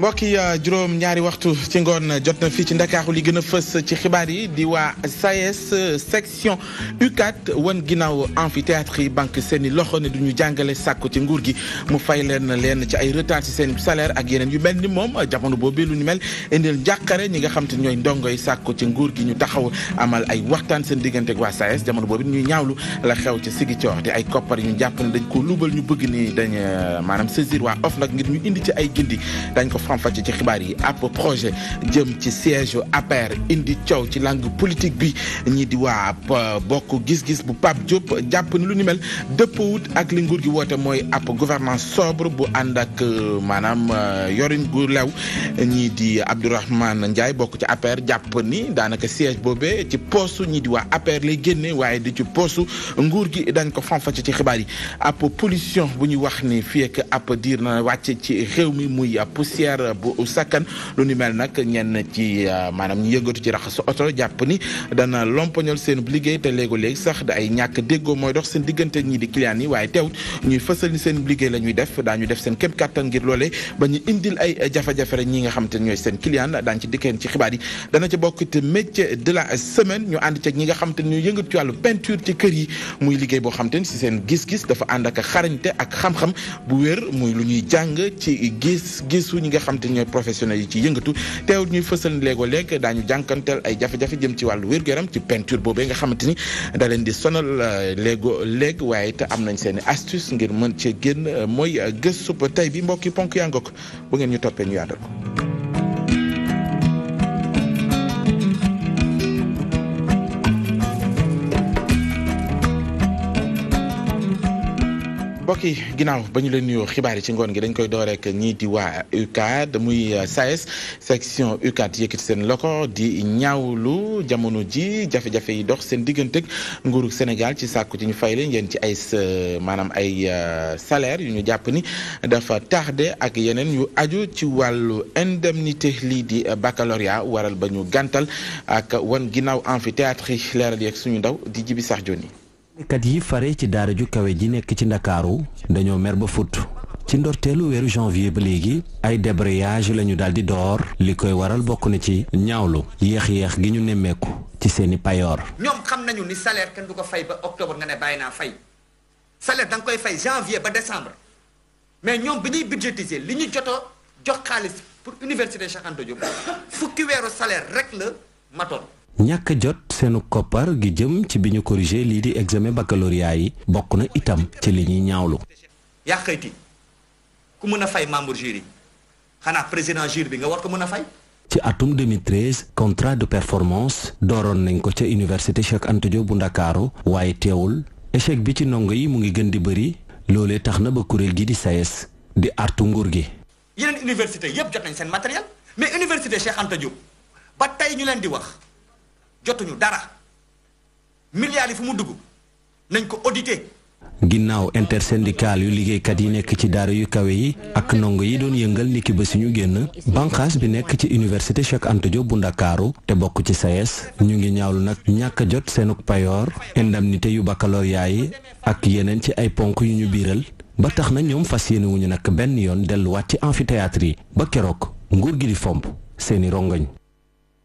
mbokk yi juróom ñaari waxtu ci ngoon jot na fii ci Ndakaaru li gën a fës ci xibaar yi di waa SAES section UCAD wan ginnaaw amphithéâtre yi banque seen i loxo ne du ñu jàngale sàkku ci nguur gi mu fay leen ci ay retard ci seen salaire ak yeneen yu mel ni moom jamono boobu lu ni mel indil njàqare ñi nga xam te ñooy ndongo yi sàkku ci nguur gi ñu taxaw amal ay waxtaan seen diggante ak waa SAES jamono boobu ñuy ñaawlu la xew ci Ziguinchor di ay koppar yu ñu jàpp ne dañ ko luubal ñu bëgg ni dañ maanaam saisir waa OFNAC ngir ñu indi ci ay gindi dañ ko faram-fàccee ci xibaar yi ab projet jëm ci siège APR indi coow ci langue politique bi ñi di waa bokk gis-gis bu Pape Diop jàpp ni lu ni mel dëppawut ak li nguur gi woote mooy ab gouvernance sobre bu ànd ak maanaam yorin gu lew ñii di Abdourahmane Ndiaye bokk ci APR jàpp ni daanaka siège boobee ci poosu ñi di waa APR lay génne waaye di ci poosu nguur gi dañ ko faram-fàccee ci xibaar yi ab pollution bu ñu wax ni fii ak ab diir na wàcce ci réew mi muy poussière bu sakkan lu ni mel nag ñenn ci maanaam ñu yëngatu ci raxasu oto jàpp ni dana lompoñol seen liggéey te léegi sax da ay ñàkk déggoo mooy dox seen diggante ñi di clients yi waaye teewut ñuy fësal ni seen liggéey la ñuy def daañu def seen kéem kattan ngir loolee ba ñu indil ay jafe-jafe rek ñi nga xam te ñooy seen client daañu ci dikkeen ci xibaar yi dana ci bokk te métier de la semaine ñu ànd ceeg ñi nga xam te ñooy yëngatu ci wàllu peinture ci kër yi muy liggéey boo xam te ni si seen gis-gis dafa ànd ak xarañte ak xam-xam bu wér muy lu ñuy jàng ci gis-gisu ñi nga xam te ñooy professionnels yi ci yëngatu teewul ñuy fësal léegoo-léeg daañu jànkanteel ay jafe-jafe jëm ci wàllu wér-gu-yaram ci peinture boobee nga xamante ni da leen di sonal léegoo-léeg waaye te am nañ seen i astuce ngir mën cee génn mooy gëstu tey bi mbokki ponk yaa ngokk bu ngeen ñu toppee ñu yàndal ko mbokk yi ginnaaw ba ñu leen nuyoo xibaar yi ci ngoon gi dañ koy door rek ñii di waa UCAD muy SAES section UCAD yëkkati seen loxo di ñaawlu jamono ji jafe-jafe yi dox seen digganteeg nguuru Sénégal ci sàkku ci ñu fay leen yéen ci ay maanaam ay salaire yu ñu jàpp ni dafa tardé ak yeneen yu aju ci wàllu indemnité lii di baccalauréat waral ba ñu gàntal ak wan ginnaaw amphithéâtre yi leeral yeeg suñu ndaw di Jibi Sax Joni kat yi fare ci daara ju kawe ji nekk ci Ndakaaru dañoo mer ba fut ci ndorteelu weeru janvier ba léegi ay débrayage lañu daal di door li koy waral bokk na ci ñaawlu yéex-yéex gi ñu nemmeeku ci seeni payoor. ñoom xam nañu ni salaire kenn du ko fay ba octobre nga ne bàyyi naa fay salaire da nga koy fay janvier ba décembre mais ñoom bi ñuy budgétiser li ñu joto jox xaalis pour université Cheikh Anta Diop fukki weeru salaire rek la matoon. ñàkk jot seenu koppar gi jëm ci bi ñu corrigé lii di examen baccalauréat yi bokk na itam ci li ñuy ñaawlu. yaa xëyti ku mën a fay membre jury xanaa président jury bi nga war ko mën a fay. ci atum 2013 contrat de performance dooroon nañ ko ca université Cheikh Anta Diop bu Ndakaaru waaye teewul échec bi ci ndongo yi mu ngi gën di bëri loolee tax na ba kuréel gi di SAES di artu nguur gi. yeneen université yëpp jot nañ seen matériel mais université Cheikh Anta Diop ba tey ñu leen di wax. jotuñu dara milliards yi fu mu dugg nañ ko audité. ginnaaw intersyndical yu liggéeykat yi nekk ci daara yu kawe yi ak ndongo yi doon yëngal niki ba suñu génn banqaas bi nekk ci université Cheikh Anta Diop bu Ndakaaru te bokk ci SAES ñu ngi ñaawlu nag ñàkk a jot seenuk payoor indemnité yu baccalauréat yi ak yeneen ci ay ponk yu ñu biiral ba tax na ñoom fas yéene wuñu nag benn yoon delluwaat ci amphithéâtre yi ba keroog nguur gi di fomp seeni rongoñ.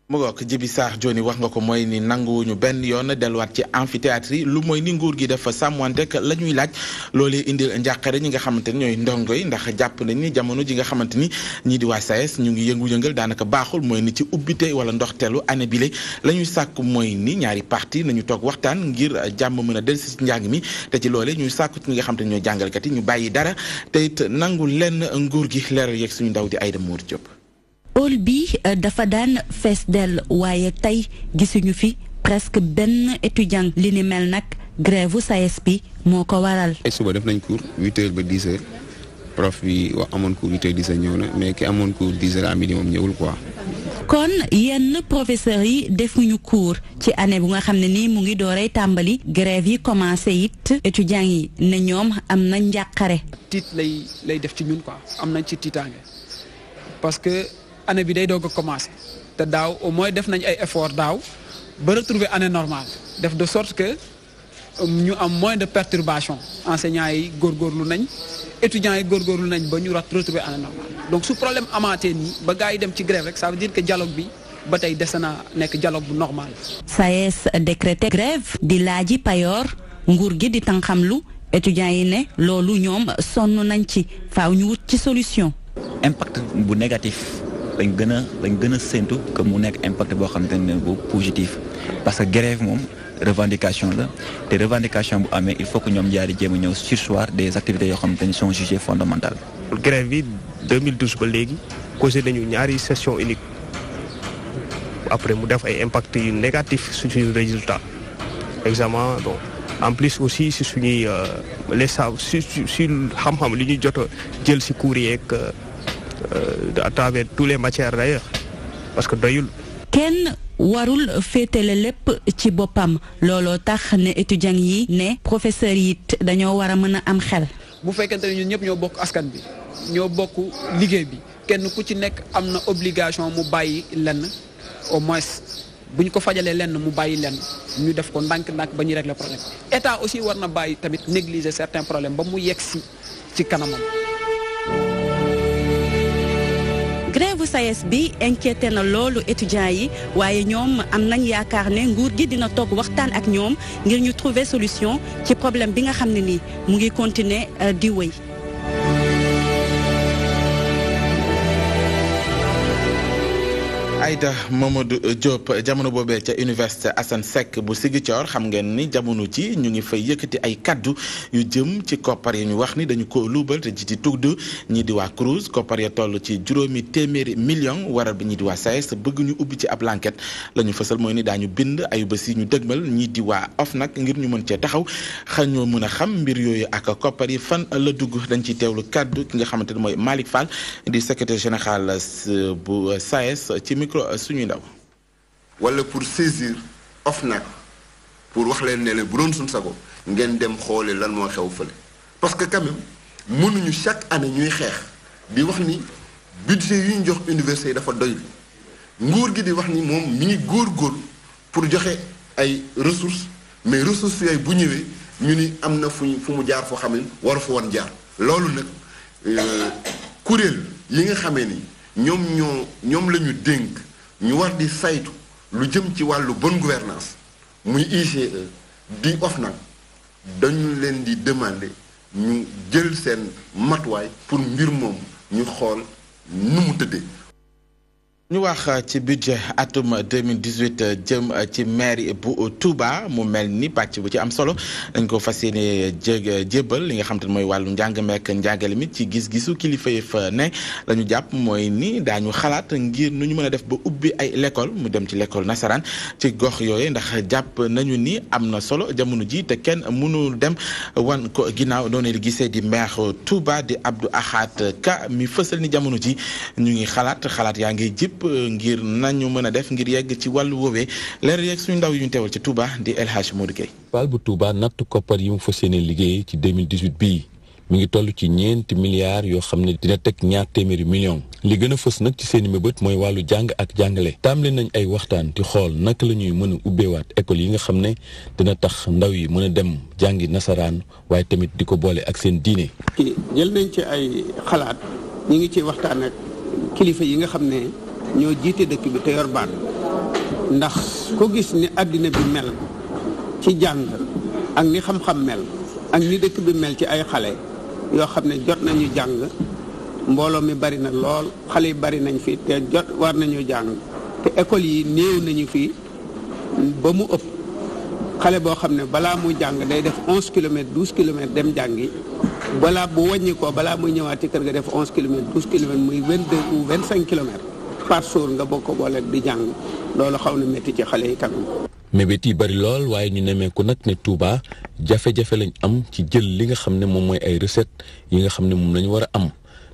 mu ngoog Jibi Sax Joni wax nga ko mooy ni nanguwuñu benn yoon delluwaat ci amphithéâtre yi lu mooy ni nguur gi dafa sàmmanteeg la ñuy laaj loolee indil njàqare ñi nga xamante ni ñooy ndongo yi ndax jàpp nañ ni jamono ji nga xamante ni ñii di waa SAES ñu ngi yëngu-yëngal daanaka baaxul mooy ni ci ubbite wala ndoxteelu année bile la ñuy sàkk mooy ni ñaari parti nañu toog waxtaan ngir jàmm mën a dellusi ci njàng mi te ci loolee ñuy sàkku ci ñi nga xamante ni ñooy jàngalkat yi ñu bàyyi dara te it nangu lenn nguur gi leeral yeeg suñu ndaw di Aïda Mour Diop. hall bi dafa daan fees dell waaye tey gisuñu fi presque benn étudiant li ni mel nag grève SAES bi moo ko waral. suba def nañ cours 8h ba 10h prof bi wax amoon cours 8h 10h ñëw na mais ki amoon cours 10h à midi moom ñëwul quoi. kon yenn professeurs yi defuñu cours ci année bu nga xam ne nii mu ngi dooree tàmbali grève yi commencé it étudiants yi ne ñoom am na njàqare. tiit lay def ci ñun quoi am nañ ci tiitaange parce que. année bi day doog a commencé te daaw au moins def nañ ay effort daaw ba retrouver année normale def de sorte que ñu am moins de perturbation enseignants yi góorgóorlu nañ étudiants yi góorgóorlu nañ ba ñu retrouver année normale donc su problème amaatee nii ba gars yi dem ci grève rek ça veut dire que dialogue bi ba tey des na nekk dialogue bu normal. SAES décrété grève di laaji payoor nguur gi di tànqamlu étudiants yi ne loolu ñoom sonn nañ ci faaw ñu wut ci solution. impact bu négatif dañ gën a séntu que mu nekk impact boo xamante ne bu positif parce que grève moom revendication la te revendication bu amee il faut que ñoom jaari jéem a ñëw surseoir des activités yoo xamante ne sont jugées fondamentales. grève bi 2012 ba léegi causé nañu ñaari session unique après mu def ay impact yu négatif sur suñu résultat examen bon en plus aussi si suñuy les si xam-xam li ñuy jot a jël si cours yeeg à travers tous les matières d'ailleurs parce que doyul. kenn warul féetale lépp ci boppam looloo tax ne étudiants yi ne professeurs yi it dañoo war a mën a am xel. bu fekkente ne ñun ñëpp ñoo bokk askan bi ñoo bokk liggéey bi kenn ku ci nekk am na obligation mu bàyyi lenn au moins bu ñu ko fajalee lenn mu bàyyi lenn ñu def ko ndànk-ndànk ba ñuy régler problème état aussi war na bàyyi tamit négliger certains problèmes ba mu yegg ci kanamam. grève bu SAES bi inquiété na loolu étudiants yi waaye ñoom am nañ yaakaar ne nguur gi dina toog waxtaan ak ñoom ngir ñu trouver solution ci problème bi nga xam ne nii mu ngi continuer di wéy. Aïda Mamadou Diop jamono boobee ca université Assane Seck bu Ziguinchor xam ngeen ni jamono ji ñu ngi fay yëkkati ay kaddu yu jëm ci koppar yi ñu wax ni dañu ko luubal te ci tudd ñii di waa CROUS koppar ya toll ci juróomi téeméeri million waral bi ñii di waa SAES bëgg ñu ubbi ci ab enquête la ñu fësal mooy ni daañu bind ayu bés yi ñu dëgmal ñii di waa OFNAC ngir ñu mën cee taxaw xañoo mën a xam mbir yooyu ak koppar yi fan la dugg dañ ciy teewlu kaddu ki nga xamante ne mooy Malick Fall di secrétaire général bu SAES ci micro suñuy ndaw. wala pour saisir OFNAC pour wax leen ne leen bu doon suñ sago ngeen dem xoole lan moo xew fële parce que quand même mënuñu chaque année ñuy xeex di wax ni budget yu ñu jox université yi dafa doy nguur gi di wax ni moom mi ngi góorgóorlu pour joxe ay ressources mais ressources yooyu bu ñëwee ñu ni am na fu mu jaar foo xam ne waru fa woon jaar loolu nag kuréel yi nga xamee ni ñoom la ñu dénk ñu war di saytu lu jëm ci wàllu bonne gouvernance muy IGE di OFNAC dañu leen di demander ñu jël seen matuwaay pour mbir moom ñu xool nu mu tëddee. ñu wax ci budget atum 2018 jëm ci mairie bu Touba mu mel ni pàcc bu ci am solo dañ ko fas yéene jébbal li nga xam te ne mooy wàllu njàng meek njàngale mi ci gis-gisu kilifa yi fa ne la ñu jàpp mooy ni daañu xalaat ngir nu ñu mën a def ba ubbi ay l'école mu dem ci l'école nasaraan ci gox yooyu ndax jàpp nañu ni am na solo jamono ji te kenn mënul dem wan ko ginnaaw doone li gisee di maire Touba di Abdou Ahad Ka mi fësal ni jamono ji ñu ngi xalaat yaa ngi jip ngir nañu mën a def ngir yegg ci wàllu woowee leer yeeg suñu ndaw yu ñu teewal ci Touba di El Hadj Modou Gueye. Paal bu Touba natt koppar yi mu fas yéene liggéey ci 2018 bii mi ngi toll ci ñeenti milliards yoo xam ne dina teg 200 millions li gën a fës nag ci seeni mébét mooy wàllu jàng ak jàngale tàmbali nañ ay waxtaan di xool naka la ñuy mën a ubbeewaat école yi nga xam ne dina tax ndaw yi mën a dem jàngi nasaraan waaye tamit di ko boole ak seen diine. jël nañ ci ay xalaat ñu ngi ci waxtaan ak kilifa yi nga xam ne ñoo jiite dëkk bi te yor baat ndax ko gis ni àddina bi mel ci jàng ak ni xam-xam mel ak ni dëkk bi mel ci ay xale yoo xam ne jot nañu jàng mbooloo mi bari na lool xale yi bari nañ fi te jot war nañu jàng te école yi néew nañu fi ba mu ëpp xale boo xam ne balaa muy jàng day def 11 kilomètres 12 kilomètres dem jàngi balaa bu wàññi ko balaa muy ñëwaat ci kër ga def 11 kilomètres 12 kilomètres muy 22 ou 25 kilomètres par jour nga bokk ko boole di jàng loolu xaw na métti ci xale yi kanam. mébét yi bari lool waaye ñu nemmeeku nag ne Touba jafe-jafe lañ am ci jël li nga xam ne moom mooy ay recettes yi nga xam ne moom lañu war a am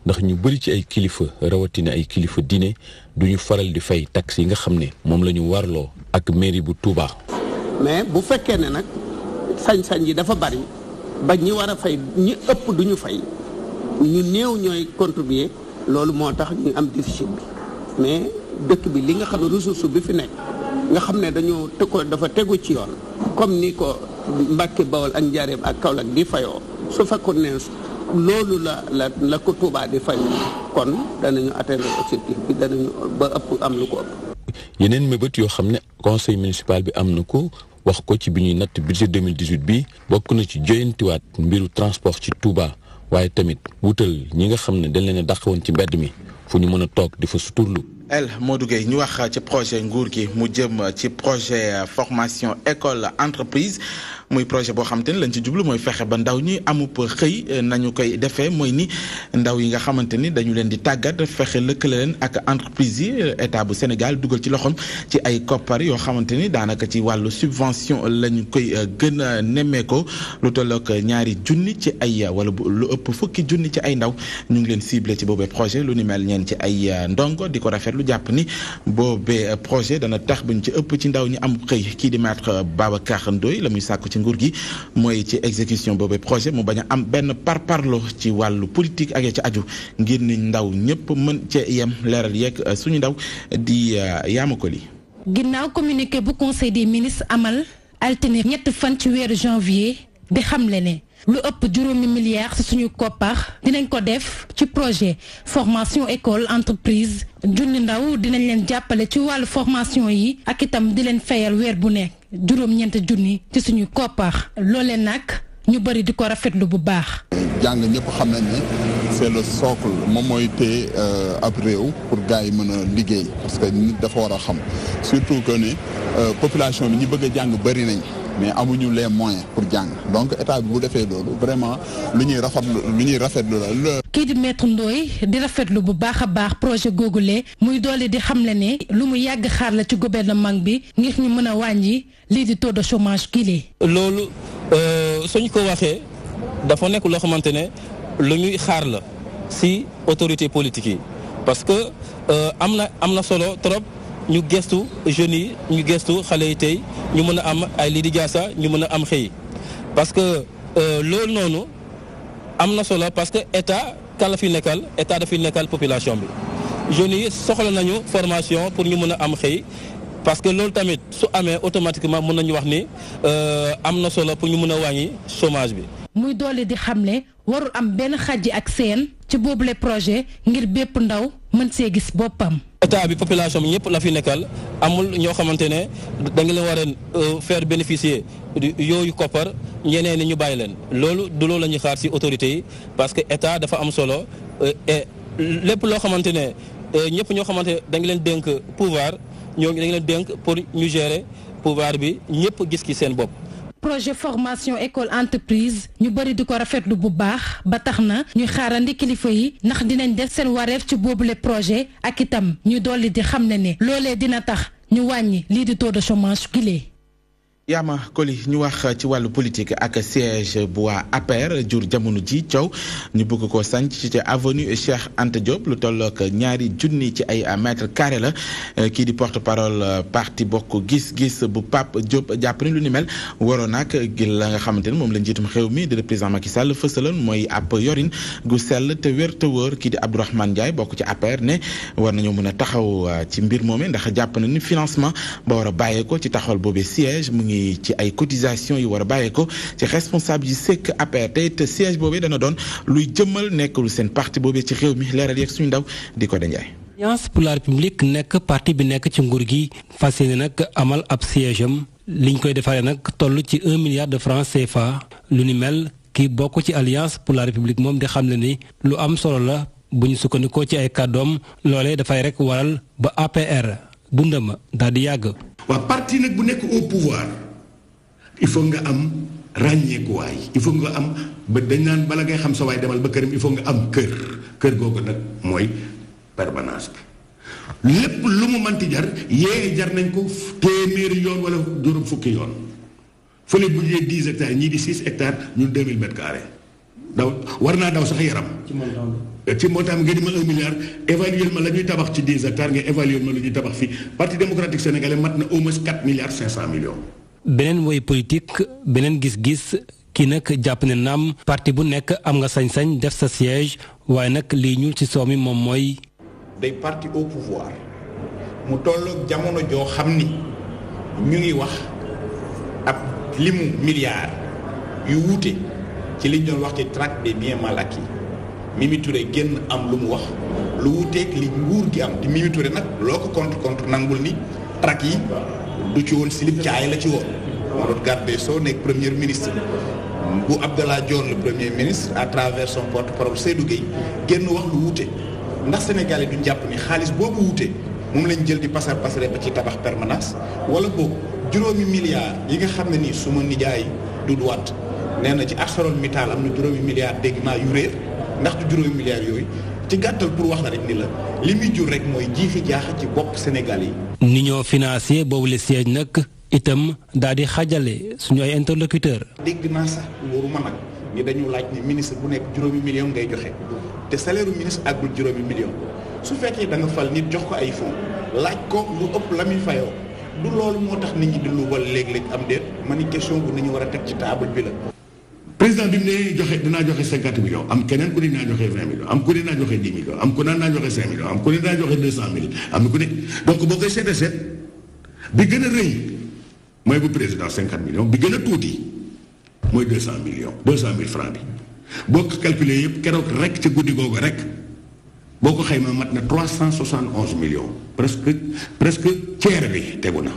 ndax ñu bëri ci ay kilifa rawatina ay kilifa diine duñu faral di fay taxes yi nga xam ne moom la ñu warloo ak mairie bu Touba. mais bu fekkee ne nag sañ-sañ yi dafa bari ba ñi war a fay ñi ëpp duñu fay ñu néew ñooy contribuer loolu moo tax ñu am déficit bi mais dëkk bi li nga xam ne ressource bi fi nekk nga xam ne dañoo dafa tegu ci yoon comme ni ko Mbàkke Bawol ak Njaaréem ak Kaolack di fayoo su fekkoon ne loolu la ko Touba di fay kon danañu atteindre objectif bi danañu ba ëpp am lu ko ëpp. yeneen mébét yoo xam ne conseil municipal bi am na ko wax ko ci bi ñuy natt budget 2018 bi bokk na ci joyantiwaat mbiru transport ci Touba waaye tamit wutal ñi nga xam ne dañ leen a dàq woon ci mbedd mi fu ñu mën a toog di fa suturlu. El Modou Gueye ñu wax ci projet nguur gi mu jëm ci projet formation école entreprise muy projet boo xamante ni lañ ci jublu mooy fexe ba ndaw ñi amub xëy nañu koy defee mooy ni ndaw yi nga xamante ni dañu leen di tàggat fexe lëkkale leen ak entreprise yi état bu Sénégal dugal ci loxoom ci ay koppar yoo xamante ni daanaka ci wàllu subvention lañu koy gën a nemmeekoo lu tollook 2 junni ci ay wala lu ëpp 10 junni ci ay ndaw ñu ngi leen ciblé ci boobee projet lu ni mel ñeen ci ay ndongo di ko rafetlu jàpp ni boobee projet dana tax buñ ci ëpp ci ndaw ñi am xëy kii di maître Babacar Ndoye la muy sàkku ci nguur gi mooy ci exécution boobee projet mu bañ a am benn parparlo ci wàllu politique ak ya ci aju ngir ni ndaw ñëpp mën cee yem leeral yeeg suñu ndaw di Yamakoli. ginnaaw communiqué bu conseil des ministres amal altine 3 fan ci weeru janvier di xamle ne lu ëpp 5 milliards ci suñu koppar dinañ ko def ci projet formation école entreprise junni ndaw dinañ leen jàppale ci wàllu formation yi ak itam di leen fayal weer bu nekk 9 junni ci suñu koppar loolee nag ñu bari di ko rafetlu bu baax. jàng ñëpp xam nañ ne c'est le socle moom mooy téye ab réew pour gars yi mën a liggéey parce que nit dafa war a xam surtout que ne population bi ñi bëgg a jàng bari nañ. mais amuñu les moyens pour jàng donc état bi bu defee loolu vraiment lu ñuy rafetlu la. kii di maître Ndoye di rafetlu bu baax a baax projet googule muy doole di xamle ne lu mu yàgg xaar la ci gouvernement bi ngir ñu mën a wàññi lii di taux de chômage kii loolu suñ ko waxee dafa nekk loo xamante ne lu ñuy xaar la si autorité politique yi parce que am na solo trop. ñu gestu jeunes yi ñu gestu xale yi tey ñu mën a am ay lii di jaasa ñu mën a am xëy parce que loolu noonu am na solo parce que état kala fi nekkal état dafiy nekkal population bi jeunes yi soxla nañu formation pour ñu mën a am xëy parce que loolu tamit su amee automatiquement mën nañu wax ni am na solo pour ñu mën a wàññi chômage bi. muy doole di xamle warul am benn xàjji ak seen ci boobule projet ngir bépp ndaw mën see gis boppam. état bi population bi ñëpp la fi nekkal amul ñoo xamante ne da nga leen war a faire bénéficier yooyu koppar ñeneen ni ñu bàyyi leen loolu du loolu la ñuy xaar ci autorités yi parce que état dafa am solo et lépp loo xamante ne ñëpp ñoo xamante ne da nga leen dénk pouvoir ñoo da nga leen dénk pour ñu gérer pouvoir bi ñëpp gis ki seen bopp. projet formation école entreprise ñu bari di ko rafetlu bu baax ba tax na ñuy xaarandi kilifa yi ndax dinañ def seen wareef ci boobule projet ak itam ñu dolli di xam ne loolee dina tax ñu wàññi lii di taux de chômage gilee. Yaama Koli ñu wax ci wàllu politique ak siège bu waa APR jur jamono ji coow ñu bëgg ko sanc ci avenue Cheikh Anta Diop lu tollook 2 junni ci ay mètre carré la kii di porte parole parti bokk gis-gis bu Pape Diop jàpp ni lu ni mel waroon nag gi la nga xamante ne moom la njiitum xew mi di président Macky Sall fësaloon mooy ab yorin gu sell te wér te wóor kii di Abdourahmane Ndiaye bokk ci APR ne war nañoo mën a taxaw ci mbir moomee ndax jàpp na ni financement ba war a bàyyeeko ci taxawal boobee siège mu ngi ci ay cotisation yu war a bàyyeeko ci responsable yi sekk APR te siège boobee dana doon luy jëmmal nekkul seen parti boobee ci réew mi leeral yeeg suñu ndaw di ko Ndiaye. Alliance pour la République nekk parti bi nekk ci nguur gi fas yéene nag amal ab siège am liñ koy defaree nag toll ci 1 milliard de francs CFA lu ni mel kii bokk ci Alliance pour la République moom di xam ne ni lu am solo la bu ñu sukkandikoo ci ay kàddoom loolee dafay rek waral ba APR dundam daal di yàgg. waa parti nag bu nekk au pouvoir il faut nga am ràññeekuwaay il faut nga am ba dañ naan bala ngay xam sa waay demal ba këram il faut nga am kër googu nag mooy permanence bi lépp lu mu manti jar jar nañ ko téeméeri yoon wala juróom fukki yoon fële bu ñu 10 hectares ñii di 6 hectares ñun 2000 mètres carrés daw war naa daw sax yaram. ci montant nga di ma 1 milliard évaluer ma la ñuy tabax ci 10 hectares nga évaluer ma la ñuy tabax fii parti démocratique sénégalais mat na au moins 4 milliards 500 millions. beneen woy politique beneen gis-gis kii nag jàpp ne naam parti bu nekk am nga sañ-sañ def sa siège waaye nag lii ñuul ci soow mi moom mooy. day parti au pouvoir mu tolloog jamono joo xam ni ñu ngi wax ab limu milliards yu wuute ci liñ doon wax ci traque des biens mal acquis Mimi Touré génn am lu mu wax lu wuuteeg li nguur gi am te Mimi Touré nag loo ko contre nangul ni traque yi du ci woon slip caay la ci woon moo doon garde des Sceaux nekk premier ministre bu Abdallah Dionne le premier ministre à travers son porte-parole Seydou Gueye génn wax lu wuute ndax Sénégalais duñ jàpp ni xaalis boobu wuute moom lañ jël di pasar pasare ba ci tabax permanence wala boobu juróomi milliards yi nga xam ne nii suma nijaay Doudou Wade nee na ci ArcelorMittal am na juróomi milliards dégg naa yu réer ndax du juróomi milliards yooyu ci gàttal pour wax la rek ni la li muy jur rek mooy jiixi jaaxa ci bopp Sénégal yi. ni ñoo financé boobu le siège nag itam daal di xajale suñu ay interlocuteurs. dégg naa sax wóoruma nag ni dañu laaj ni ministre bu nekk juróomi million ngay joxe te salaire u ministre àggul juróomi million su fekkee da nga fal nit jox ko ay fonds laaj ko lu ëpp la muy fayoo du loolu moo tax nit ñi di lu wal léeg-léeg am déet ma ni question bu nañu war a teg ci table bi la. président bi mu ne joxe dinaa joxe 50 millions am keneen ku ne dinaa joxe 20 millions am ku ne dinaa joxe 10 millions am ku ne dinaa joxe 5 millions am ku ne dinaa joxe 200 000 am na ku ne donc boo koy seet bi gën a rëy mooy bu président 50 millions bi gën a tuuti mooy 200 millions 200 000 francs bi boo ko calculé yëpp keroog rek ca guddi googu rek boo ko xayma mat na 371 millions presque tiers bi tegu na.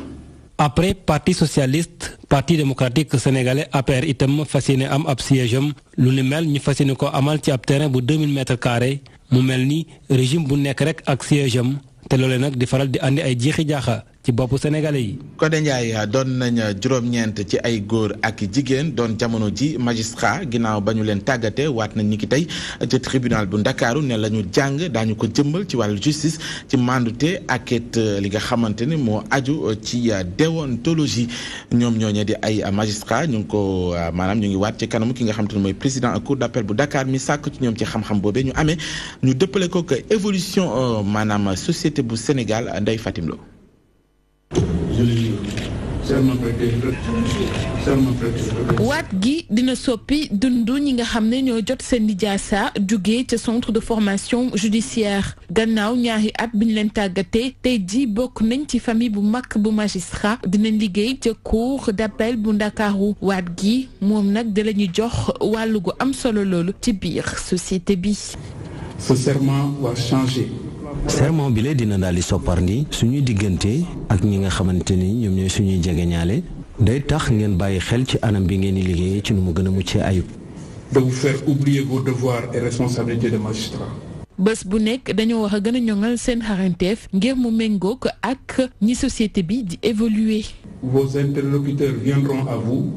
après parti socialiste parti démocratique sénégalais APR itam fas yéene am ab siège am lu ni mel ñu fas yéene ko amal ci ab terrain bu 2000 mètres carrés mu mel ni régime bu nekk rek ak siège am te loolee nag di faral di andi ay jiixi jaaxa ci boppu sénégalais yi. Codé Ndiaye doon nañ juróom-ñeent ci ay góor ak jigéen doon jamono ji magistrat ginnaaw ba ñu leen tàggatee waat nañ ni ki tey ci tribunal bu Ndakaaru ne la ñu jàng daañu ko jëmbal ci wàllu justice ci mandute ak it li nga xamante ni moo aju ci déontologie ñoom ñooñee di ay magistrat ñu ngi ko maanaam ñu ngi waat ci kanamu ki nga xamante ni mooy président cour d'appel bu Dakar mi sàkk ci ñoom ci xam-xam boobee ñu amee ñu dëppale ko que évolution maanaam société bu Sénégal Ndeye Fatim Lo. waat gi dina soppi dundu ñi nga xam ne ñoo jot seen lijaasa jugee ca centre de formation judiciaire gannaaw ñaari at bi ñu leen tàggatee tey ji bokk nañ ci famille bu mag bu magistrat dinañ liggéey ca cour d'appel bu Ndakaaru waat gi moom nag da la ñuy jox wàllu gu am solo loolu ci biir société bi. Ce serment va changer. serment bi la dina daal di sopparndi suñuy diggante ak ñi nga xamante ni ñoom ñooy suñuy jegeñaale day tax ngeen bàyyi xel ci anam bi ngeen di liggéey ci nu mu gën a muccee ayib. de vous faire oublier vos devoirs et responsabilités de magistrat. bés bu nekk dañoo wax a gën a ñoŋal seen xarañteef ngir mu méngoo ko ak ñi société bi di évoluer. vos interlocuteurs viendront à vous.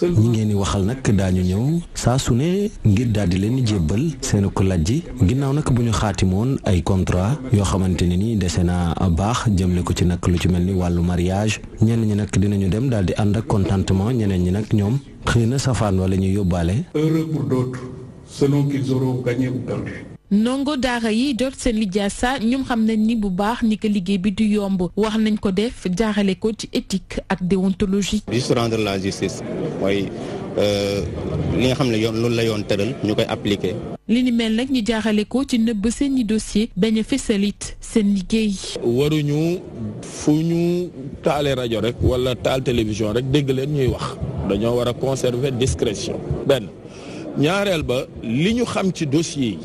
ñi ngeen di waxal nag daañu ñëw saa su ne ngir daal di leen jébbal seen ko lajji ginnaaw nag bu ñu xaatimoon ay contrat yoo xamante ne ni dese naa baax jëmle ko ci nag lu ci mel ni wàllu mariage ñenn ñi nag dinañu dem daal di ànd ak contentement ñeneen ñi nag ñoom xëy na safaan wala ñu yóbbaale. heureux pour d'autres selon qu'ils auront gagné ou perdu. ndongo daara yi jot seen lijaasa ñoom xam nañ ni bu baax ni ko liggéey bi du yomb wax nañ ko def jaarale ko ci éthique ak déontologie. juste rendre la justice mooy li nga xam ne yoon loolu la yoon tëral ñu koy appliquer. li ni mel nag ñu jaarale ko ci nëbb seen i dossier bañ a fesalit seen liggéey. waruñu fu ñu taalee rajo rek wala taal télévision rek dégg leen ñuy wax dañoo war a conserver discrétion benn ñaareel ba li ñu xam ci dossier yi.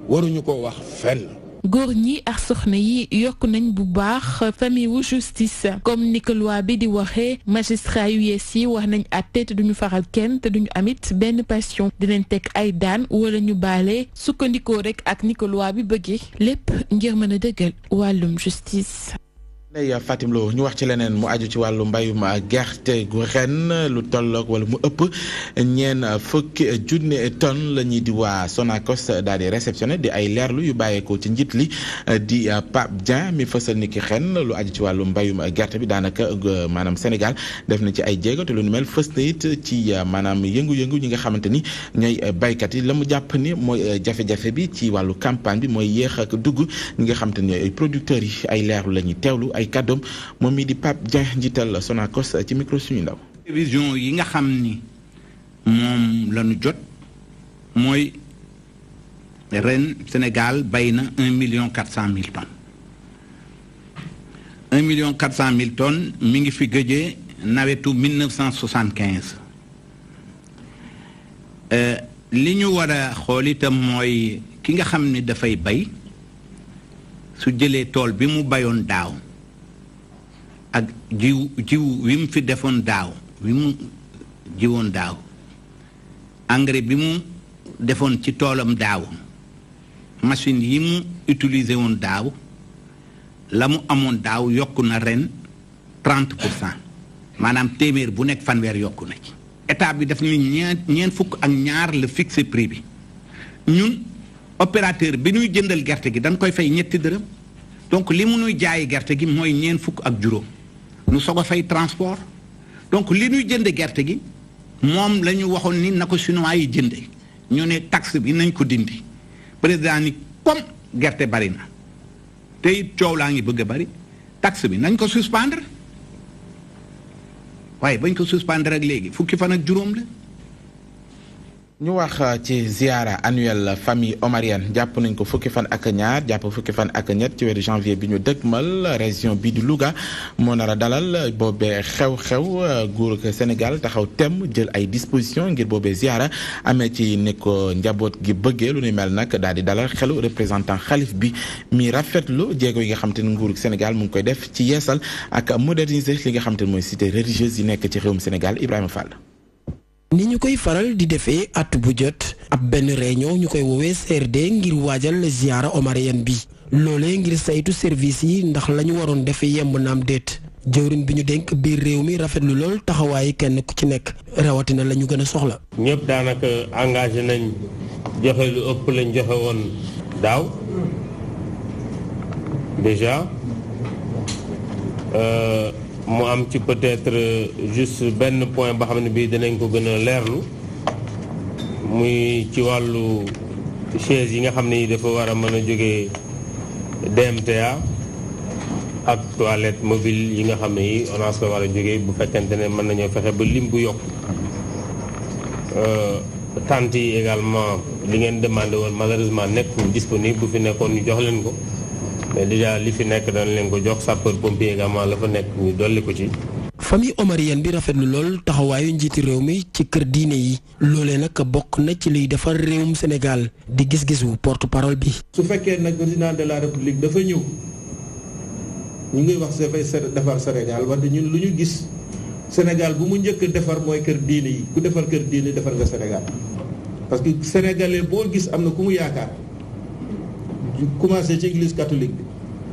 waruñu ko wax fenn. góor ñi ak soxna yi yokk nañ bu baax famille wu justice comme ni ko loi bi di waxee magistrat yu yees yi wax nañ àtte te duñu faral kenn te duñu amit benn passion dinañ teg ay daan wala ñu baale sukkandikoo rek ak ni ko loi bi bëggee lépp ngir mën a dëggal wàllum justice. Ndeye Fatim Lo ñu wax ci leneen mu aju ci wàllu mbayum gerte gu ren lu tolloog wala mu ëpp fukki junne tonnes la ñuy di waa Sonacos daal di réceptionné di ay leerlu yu bàyyeekoo ci njiit li di Pape Dieng mi fësal ni ki ren lu aju ci wàllu mbayum gerte bi daanaka maanaam Sénégal def na ci ay jéego te lu nu mel fës na it ci maanaam yëngu-yëngu ñi nga xamante ni ñooy baykat yi la mu jàpp ni mooy jafe-jafe bi ci wàllu campagne bi mooy yéex ak dugg ñi nga xamante ni ay producteurs yi ay leerlu la ñuy teewlu ay kàddoom moom mii di Pape Dieng njiital Sonacos ci micro suñu ndaw. prévision yi nga xam ni moom la ñu jot mooy ren Sénégal bay na 1,4 million tonnes 1,4 million tonnes mi ngi fi gëjee nawetu 1975 li ñu war a xool itam mooy ki nga xam ne dafay bay su jëlee tool bi mu bayoon daaw ak jiw wi mu fi defoon daaw wi mu jiwoon daaw engrais bi mu defoon ci toolam daaw machine yi mu utiliser woon daaw la mu amoon daaw yokku na ren 30%, maanaam téeméer bu nekk fanweer yokku na ci état bi daf ni ñeent fukk ak ñaar la fixé prix bi ñun opérateur bi ñuy jëndal gerte gi dañ koy fay ñetti dërëm donc li mu nuy jaayi gerte gi mooy ñeent fukk ak juróom nu soog a fay transport donc li ñuy jënde gerte gi moom la ñu waxoon ni na ko chinois yi jënde ñu ne taxe bi nañ ko dindi président ni comme gerte bari na te it coow laa ngi bëgg a bari taxe bi nañ ko suspendre waaye bañ ko suspendre ak léegi fukki fan ak juróom la. ñu wax ci ziara annuelle famille omarienne jàpp nañ ko fukki fan ak ñaar jàpp fukki fan ak ñett ci weeru janvier bi ñu dëgmal région bi di Louga moo nar a dalal boobee xew-xew nguur Sénégal taxaw tem jël ay dispositions ngir boobee ziara amee ci ni ko njaboot gi bëggee lu ni mel nag daal di dalal xelu représentant xalif bi mi rafetlu jéego yi nga xam te ne nguur Sénégal mu ngi koy def ci yeesal ak moderniser li nga xam te ne mooy cité religieuse yi nekk ci réewum Sénégal Ibrahima Fall. ni ñu koy faral di defee at bu jot ab benn réunion ñu koy woowee CRD ngir waajal ziara omarienne bi loolee ngir saytu service yi ndax la ñu waroon defee yemb naam déet jëwriñ bi ñu dénk biir réew mi rafetlu lool taxawaayu kenn ku ci nekk rawatina la ñu gën a soxla. ñëpp daanaka engagé nañ joxe lu ëpp lañ joxe woon daaw déjà. mu am ci peut-être juste benn point ba xam ne bii dinañ ko gën a leerlu muy ci wàllu chaise yi nga xam ne yi dafa war a mën a jógee DMTA ak toilette mobile yi nga xam ne yi ONAS ko war a jógee bu fekkente ne mën nañoo fexe ba lim bu yokk tente yi également li ngeen demandé woon malheureusement nekkul disponible bu fi nekkoon ñu jox leen ko mais déjà li fi nekk dañ leen ko jox sapeur pompier également la fa nekk ñu dolli ko ci. famille omarienne bi rafetlu lool taxawaayu njiiti réew mi ci kër diine yi loolee nag bokk na ci liy defar réewum Sénégal di gis-gisu porte-parole bi. su fekkee nag président de la république dafa ñëw ñu ngi wax dafay defar Sénégal wante ñun lu ñu gis Sénégal bu mu njëkk a defar mooy kër diine yi ku defar kër diine defar nga Sénégal parce que sénégalais boo gis am na ku mu yaakaar. commencé ci église catholique bi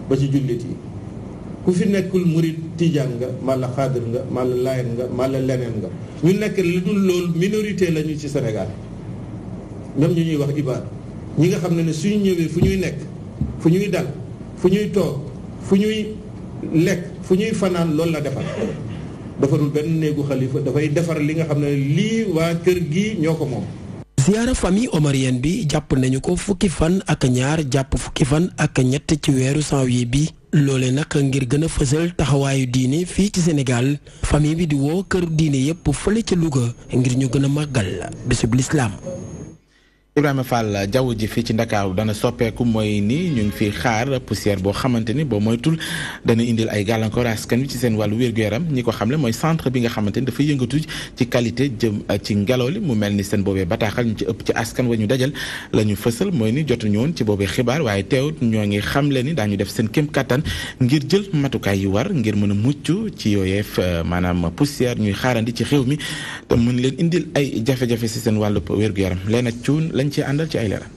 ba ci jullit yi ku fi nekkul murit tijaan nga mala xaadir nga mala layen nga mala leneen nga ñu nekk lu dul loolu minorité lañu ci Sénégal même ñu ñuy wax ibaad ñi nga xam ne suñu ñëwee fu ñuy nekk fu ñuy dal fu ñuy toog fu ñuy lekk fu ñuy fanaan loolu la defar defarul benn néegu xalifa dafay defar li nga xam ne lii waa kër gi ñoo ko moom. ziara famille omarienne bi jàpp nañu ko fukki fan ak ñaar jàpp fukki fan ak ñett ci weeru janvier bi loole nag ngir gën a fësal taxawaayu diine fii ci Sénégal famille bi di woo kër diine yépp fële ca Louga ngir ñu gën a màggal bésub lislaam. Ibrahima Fall jaww ji fii ci Ndakaaru dana soppeeku mooy ni ñu ngi fi xaar poussière boo xamante ni boo moytul dana indil ay gàllankoor askan wi ci seen wàllu wér-gu-yaram ñi ko xamle mooy centre bi nga xamante ni dafa yëngatu ci qualité jëm ci ngelaw li mu mel ni seen boobee bataaxal ñu ci ëpp ci askan wa ñu dajal la ñu fësal mooy ni jotuñu woon ci boobee xibaar waaye teewut ñoo ngi xamle ni daañu def seen kéem kattan ngir jël matukaay yu war ngir mën a mucc ci yooyeef maanaam poussière ñuy xaarandi ci xew mi te mën leen indil ay jafe-jafe si seen wàllu wér-gu-yaram leen ak cuun lañ ci àndal ci ay leeral.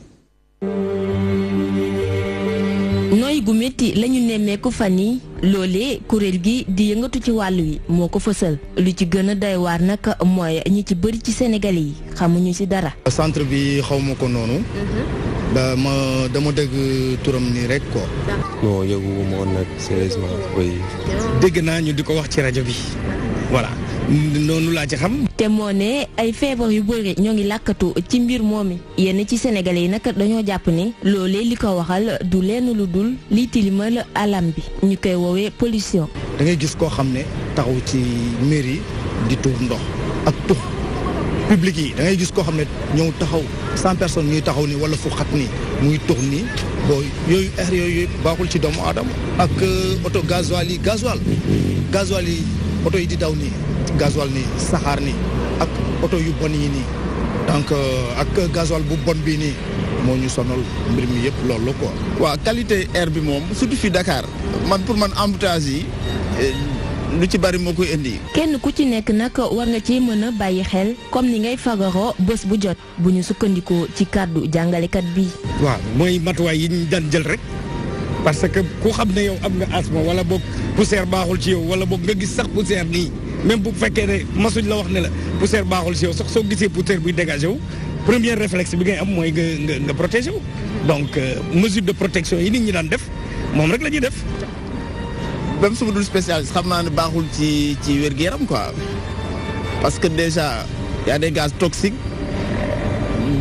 nooy gu métti lañu nemmeeku fan yi loolee kuréel gi di yëngatu ci wàll wi moo ko fësal lu ci gën a doy waar nag mooy ñi ci bëri ci Sénégal yi xamuñu ci dara. centre bi xaw ma ko noonu. dama dégg turam nii rek quoi. non yëgu ma woon nag sérieusement oui. dégg naa ñu di ko wax ci rajo bi voilà. noonu laa ci xam. te moo ne ay feebar yu bëri ñoo ngi làkkatu ci mbir moomi yenn ci Sénégalais yi nag dañoo jàpp ne loolee li ko waxal du lenn lu dul li tilimal alam bi ñu koy woowee pollution. da ngay gis koo xam ne taxaw ci mairie di tuur ndox ak tux public yi da ngay gis koo xam ne ñëw taxaw 100 personnes ñuy taxaw ni wala fu xat ni muy tux nii boo yooyu air yooyu baaxul ci doomu aadama ak oto gasoil yi oto yi di daw nii gasoil nii saxaar nii ak oto yu bon yi nii donc ak gasoil bu bon bi nii moo ñu sonal mbir mi yëpp loolu la quoi. waaw qualité air bi moom surtout fi Dakar man pour man embouteillage yi lu ci bari moo koy indi. kenn ku ci nekk nag war nga ci mën a bàyyi xel comme ni ngay fagaroo bés bu jot bu ñu sukkandikoo ci kàddu jàngalekat bi. waaw mooy matuwaay yi ñu daan jël rek parce que ku xam ne yow am nga asthme wala boog poussière baaxul ci yow wala boog nga gis sax poussière nii même bu fekkee ne masuñ la wax ne la poussière baaxul ci yow sax soo gisee poussière buy dégagé wu premier réflexe bi ngay am mooy nga protéger wu. donc mesure de protection yi nit ñi daan def moom rek la ñuy def. même su ma dul spécialiste xam naa ne baaxul ci wér-gu-yaram quoi parce que déjà y a des gaz toxiques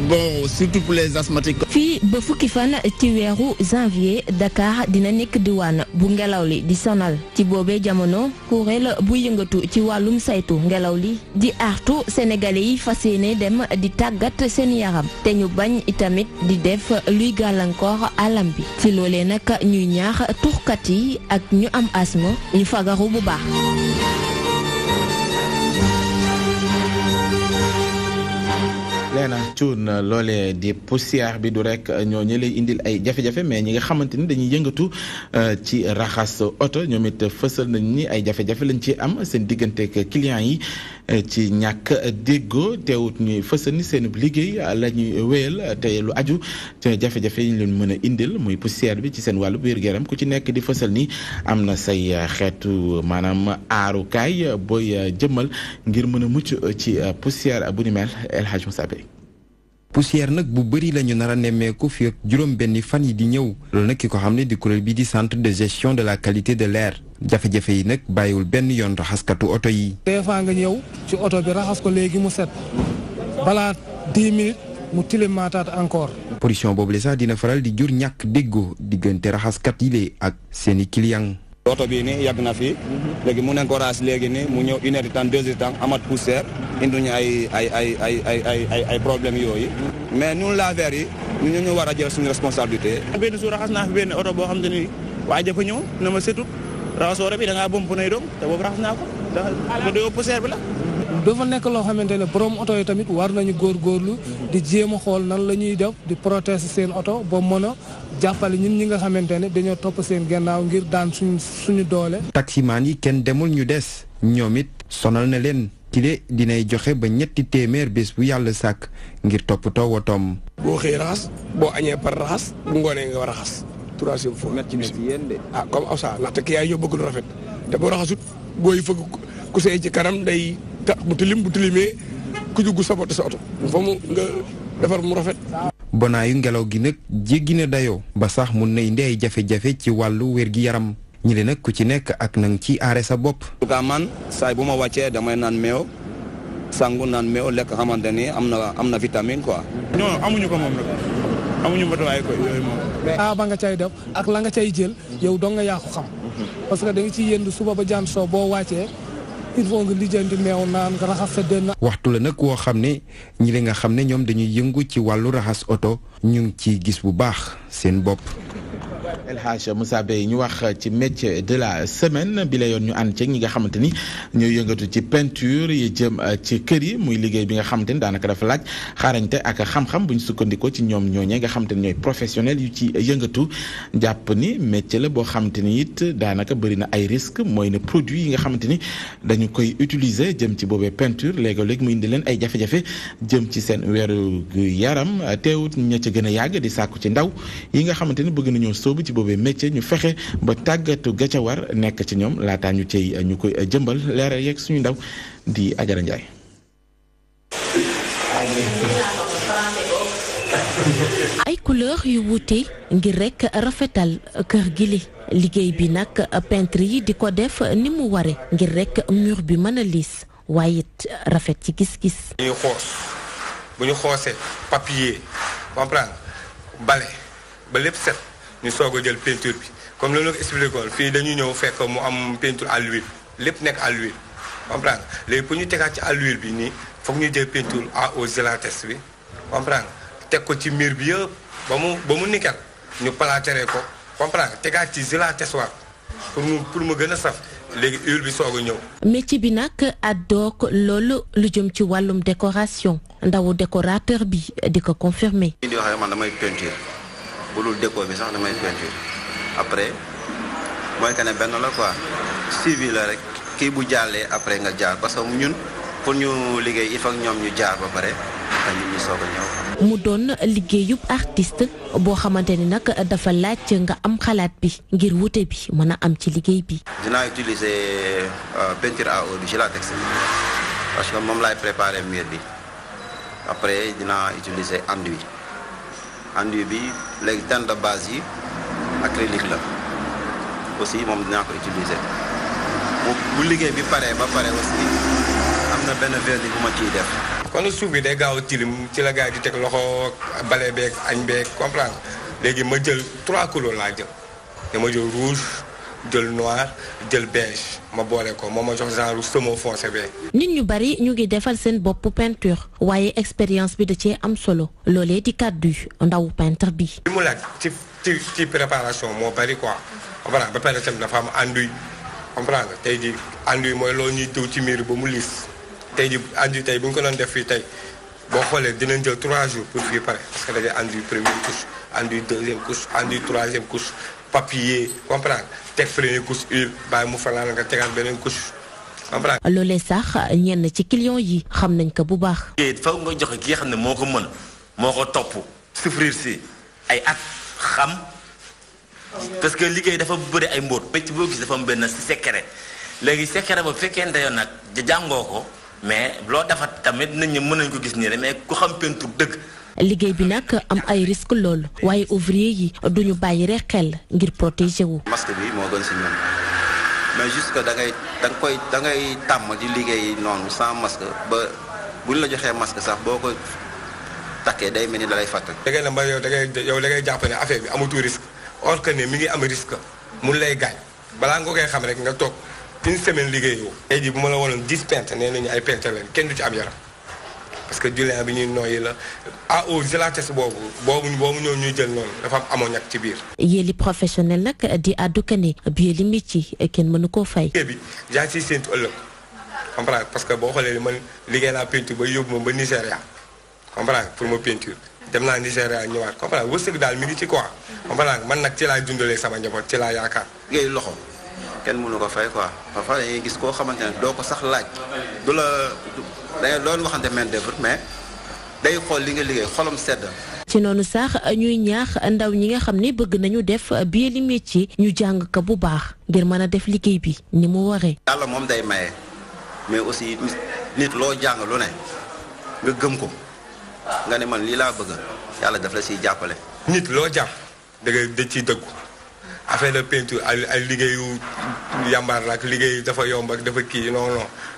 bon surtout pour les asthmatiques. fii ba fukki fan ci weeru janvier Dakar dina nekk diwaan bu ngelaw li di sonal ci boobee jamono kuréel bu yëngatu ci wàllum saytu ngelaw li di artu sénégalais yi fas yéene dem di tàggat seen yaram te ñu bañ itamit di def luy gàllankoor alam bi ci loolee nag ñuy ñaax tuxkat yi ak ñu am asthme ñu fagaru bu baax. Leena Thioune loolee di poussière bi du rek ñoo ñi lay indil ay jafe-jafe mais ñi nga xamante ni dañuy yëngatu ci raxas oto ñoom it fësal nañ ni ay jafe-jafe lañ ci am seen digganteeg clients yi ci ñàkk déggoo teewut ñuy fësal ni seen liggéey la ñuy wéyal te lu aju te jafe-jafe yi ñu leen mën a indil muy poussière bi ci seen wàllu wér-gu-yaram ku ci nekk di fësal ni am na say xeetu maanaam aarukaay booy jëmmal ngir mën a mucc ci poussière bu ni mel El Hadj Moussa Bey. poussière nag bu bëri la ñu nar a nemmeeku fi ak juróom benni fan yi di ñëw loolu nag ki ko xam ne di kuréel bi di centre de gestion de la qualité de l'air jafe-jafe yi nag bàyyiwul benn yoon raxaskatu oto yi. des fois nga ñëw ci oto bi raxas ko léegi mu set balaa 10 minutes mu tilimaataat encore. pollution boobu la sax dina faral di jur ñàkk déggoo diggante raxaskat yi lee ak seeni client. oto bii nii yàgg na fi léegi mu ne ko raas léegi nii mu ñëw 1 heure de temps 2 heures de temps amat poussière induñu ay problème yooyu mais ñun laver yi ñu war a jël suñu responsabilité. benn suur raxas naa fi benn oto boo xam te ni waa dafa ñëw na ma setut raxas oto bi da ngaa bomp nay doom te boobu raxas naa ko da doyoo poussière bi la. dafa nekk loo xamante ne borom oto yi tamit war nañu góorgóorlu di jéem a xool nan la ñuy def di protéger seen oto ba mën a jàppale ñun ñi nga xamante ne dañoo topp seen gannaaw ngir daan suñu doole. taximaan yi kenn demul ñu des ñoom it sonal na leen kile dinay joxe ba 3 téeméer bés bu yàlla sàkk ngir toppatoo wotoom. boo xëy raxas boo añee par raxas bu ngoonee nga war a raxas 3e fois. métti na ci yéen de. ah comme ça ndaxte ki yaay ñoo bëgg lu rafet te boo raxasut booy fëgg ku see ci kanam day tax bu tilimee ku juggu saboté sa oto fa mu nga defar mu rafet. bonaayu ngelaw gi nag jéggi na dayoo ba sax mun na indi ay jafe-jafe ci wàllu wér-gi-yaram ñi le nag ku ci nekk ak nang ci aare sa bopp. en tout cas man saay bu ma wàccee damay naan meew sangu naan meew lekk xamante ni am na vitamine quoi. non amuñu ko moom nag amuñu matuwaay ko yooyu moom. ba nga cay def ak la nga cay jël yow dong nga yaa ko xam parce que da nga ciy yëndu suba ba jant soo boo wàccee. il faut nga lijjanti meew naan nga raxas sa dënn. waxtu la nag woo xam ne ñi li nga xam ne ñoom dañuy yëngu ci wàllu raxas oto ñu ngi ciy gis bu baax seen bopp. El Hadj Moussa Bey ñu wax ci métier de la semaine bi la yoon ñu ànd ceeg ñi nga xamante ni ñooy yëngatu ci peinture yi jëm ci kër yi muy liggéey bi nga xamante ni daanaka dafa laaj xarañte ak xam-xam bu ñu sukkandikoo ci ñoom ñooñee nga xamante ni ñooy professionnel yu ci yëngatu jàpp ni métier la boo xamante ni it daanaka bëri na ay risques mooy ne produit yi nga xamante ni dañu koy utiliser jëm ci boobee peinture léegi-léegi mu indi leen ay jafe-jafe jëm ci seen weeru yaram teewut ña ca gën a yàgg di sàkku ci ndaw yi nga xamante ni bëgg nañoo sóobu ci boobee métier ñu fexe ba tàggatu ga ca war nekk ci ñoom laataa ñu cay ñu koy jëmbal leeral yeeg suñu ndaw di Ajara Njaay. ay couleur yu wuute ngir rek rafetal kër gi li liggéey bi nag peintre yi di ko def ni mu ware ngir rek mur bi mën a liis waaye it rafet ci gis-gis. ñuy xoos bu ñu xoosee papier comprendre bale ba lépp set ñu soog a jël peinture bi comme loolu la ko expliqué woon fii dañuy ñëw fekk mu am peinture à l'huile lépp nekk à l'huile comprendre léegi pour ñu tegaat ci à l'huile bi nii foog ñu jël peinture à eau gelatex bi comprendre teg ko ci mur bi yëpp ba mu nickel ñu plâtré ko comprendre tegaat ci gelatex waat pour mu gën a saf léegi huile bi soog a ñëw. métier bi nag àddoog loolu lu jëm ci wàllum décoration ndawu décorateur bi di ko confirmer. li di waxee man damay peinture bu dul déco bi sax damay peinture après mooy que ne benn la quoi suivi la rek kii bu jàllee après nga jaar parce que ñun pour ñu liggéey il faut ñoom ñu jaar ba pare ak ñun ñu soog a ñëw. mu doon liggéeyub artiste boo xamante ni nag dafa laaj nga am xalaat bi ngir wute bi mën a am ci liggéey bi. dinaa utiliser peinture à eau du latex parce que moom laay préparer mur bi après dinaa utiliser enduit bi léegi teinte de base yi acrylique la aussi moom dinaa ko utiliser bu liggéey bi paree ba pare aussi am na benn vernis bu ma ciy def. kon suuf bi day gaaw a tilim ci la gars yi di teg loxo bale beeg añ beeg comprendre léegi ma jël 3 couleurs laa jël dama jël rouge jël noir jël beige ma boole ko moom ma jox genre saumon foncé bee. nit ñu bari ñu ngi defal seen bopp peinture waaye expérience bi da cee am solo loolee di kàddu ndaw peintre bi. li mu laaj ci préparation moo bari quoi comprendre ba pare tamit dafa am enduit comprendre tey jii enduit mooy loolu ñuy diw ci miir ba mu liis. tey jii enduit tey bu ñu ko doon def fii tey boo xoolee dinañ jël 3 jours pour fii pare parce que da ngay enduit première couche enduit deuxième couche enduit troisième couche papier comprendre teg première couche huile bàyyi mu fanaan nga tegaat beneen couche comprendre. loolee sax ñenn ci client yi xam nañ ko bu baax. liggéey faw nga joxe ki nga xam ne moo ko mën moo ko topp souffrir si ay at xam parce que liggéey dafa bëri ay mbóot pecc boo gis dafa am benn secret léegi secret ba fekkee ne yoon nag jàngoo ko. mais loo defar tamit nit ñi mën nañ ko gis nii rek mais ku xam peinture dëgg. liggéey bi nag am ay risque lool waaye ouvrier yi duñu bàyyi rek xel ngir protéger wu. masque bi moo gën si ñun mais juste que da ngay tàmm di liggéey noonu sans masque ba buñ la joxee masque sax boo ko takkee day mel ni da lay fàtte. da ngay dem ba yow da ngay jàpp ne affaire bi amatul risque or que ne mi ngi am risque mun lay gaañ balaa nga koy xam rek nga toog. une semaine liggéeyoo. tey jii bu ma la wanoon 10 peintres nee nañu ay peintres leen kenn du ci am yaram parce que julin bi ñuy nooyi la à eau gelates boobu ñoo ñuy jël noonu dafa am ammoniac ci biir. yéeli professionnel nag di àddukane biir li métier kenn mënu koo fay. liggéey bi yaa ngi siy séntu ëllëg comprendre parce que boo xoolee man liggéey naa peinture ba yóbbu ma ba Nigéria comprendre pour ma peinture dem naa Nigéria ñëwaat comprendre wërsëg daal mi ngi ci quoi comprendre man nag ci laay dundalee sama njaboot ci laa yaakaar. liggéey loxo. kenn mënu ko fay quoi parfois dañuy gis koo xamante ne doo ko sax laaj du la dangay doon waxante main d'œuvre mais day xool li nga liggéey xolam sedd. ci noonu sax ñuy ñaax ndaw ñi nga xam ne bëgg nañu def biir li métier ñu jàng ko bu baax ngir mën a def liggéey bi ni mu waree. yàlla moom day maye mais aussi nit loo jàng lu ne nga gëm ko nga ne man lii laa bëgg yàlla daf la siy jàppale. nit loo jàpp da ciy dëggu. affaire de peinture ay liggéeyu yàmbaar la ak liggéey dafa yomb ak dafa kii non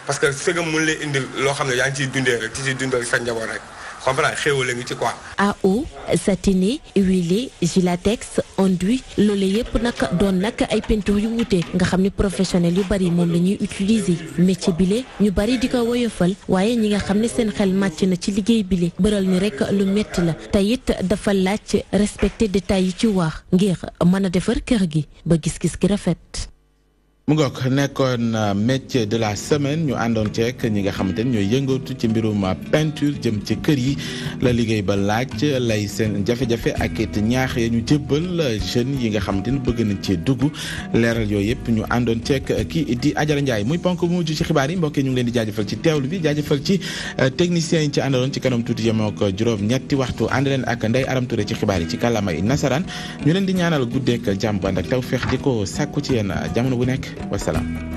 parce que sëgam mun lay indil loo xam ne yaa ngi ciy dundee rek ci ciy dundal sa njaboot rek comprendre xéewale ngi ci quoi. à eau satiné huilé latex enduit loolu yëpp nag doon nag ay peinture yu wuute nga xam ne professionnel yu bari moom la ñuy utiliser métier bile ñu bari di ko woyofal waaye ñi nga xam ne seen xel màcc na ci liggéey bile bëral ni rek lu metti la te it dafa laaj respecter détails yi ci wax ngir mën a defar kër gi ba gis-gis gi rafet. mu ngoog nekkoon métier de la semaine ñu àndoon ceek ñi nga xamante ni ñooy yëngatu ci mbirum peinture jëm ci kër yi la liggéey ba laaj lay seen jafe-jafe ak it ñaax ya ñu jébbal jeunes yi nga xamante ni bëgg nañ cee dugg leeral yooyu yëpp ñu àndoon ceek kii di Adjara Ndiaye muy ponk bu mujj ci xibaar yi mbokk yi ñu ngi leen di jaajëfal ci teewlu bi jaajëfal ci techniciens yi ci àndoon ci kanam tuuti yemoo ko juróom-ñetti waxtu ànd leen ak Ndeye Aram Touré ci xibaar yi ci kàllaamay nasaraan ñu leen di ñaanal guddeek jàmm bu ànd ak tawfeex di ko sàkku ci yéen jamono bu nekk wasalaam.